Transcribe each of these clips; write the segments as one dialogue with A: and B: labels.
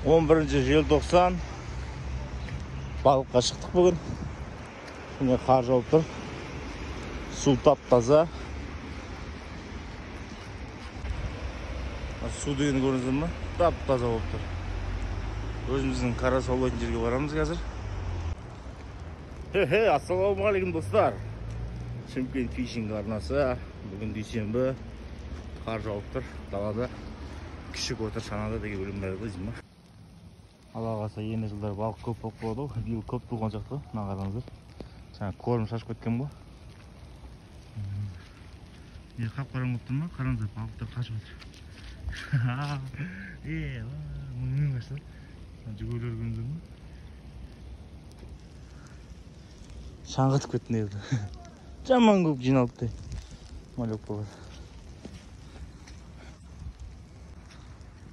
A: 11 желтоқсан балыққа шықтық бүгін. Міне қар жауып тұр. Су тап-таза. Су деген көрдіңіздер ме? Тап-таза болып тұр. Өзіміздің қарасу аулайтын жерге барамыз қазір. Ассалаумағалейкум достар. Шымкент фишинг арнасы. Бүгін дүйсенбі. Қар жауып тұр. Далада күшік отыр шанада деген өлім бар еді деймін. Алла қаласа енді жылдар балық көп болып болады ғой. Биыл көп туған сияқты. Мына қараңыздар. Жаңа корм шашып кеткен ғой. Не қап-қараң болып тұр ма? Қараңыздар, балықтар қашып отыр. Мұнымен қашты. Жүгерлер көрдіңіздер ме? Шаңғытып кетті еді. Жаман көп жиналыпты. Малек болады.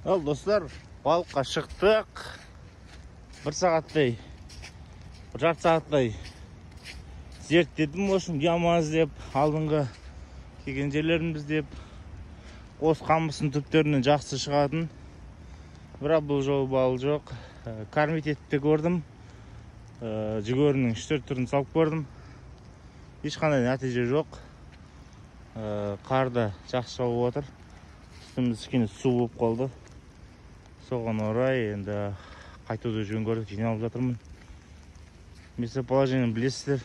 A: Ал достар, балыққа шықтық. Bir saatday, bir жарты сағаттай зерттедім, осым ямаз деп, алдыңғы келген жерлеріміз деп, қос қамысын түптерінен жақсы шығатын. Бірақ бұл жолы балық жоқ. Кармитетті көрдім. Жүгерінің 3-4 түрін салып көрдім. Ешқандай нәтиже жоқ. Қарда жақсы жауып отыр. Үстіміз кішкене су болып қалды. Соған орай енді қайтуды жөн көрдік, жиналып жатырмын. Местоположениені білесіздер.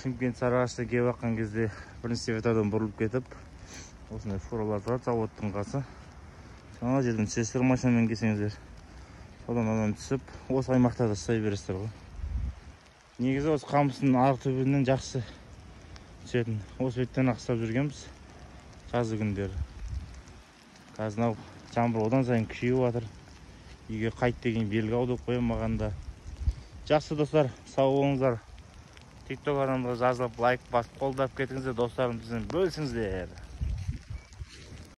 A: Шымкент Сарыағашта келіп жатқан кезде бірінші светофордан бұрылып кетіп, осындай фуралар тұрады, заводтың қасы. Ана жерден түсесіздер, машинамен келсеңіздер. Содан адам түсіп, осы аймақтарда ұстай бересіздер ғой. Негізі осы қамыстың арғы төбенен жақсы түсетін. Осы беттен ақстап жүргенбіз жазы күндері. Қазір жаңбыр одан сайын күшейіп жатыр. Үйге қайт деген белгі аудырып қоямын маған да. Жақсы достар, сау болыңыздар. TikTok арнамызға жазылып, лайк басып, қолдап кетіңіздер, достарым бізбен бөлісіңіздер.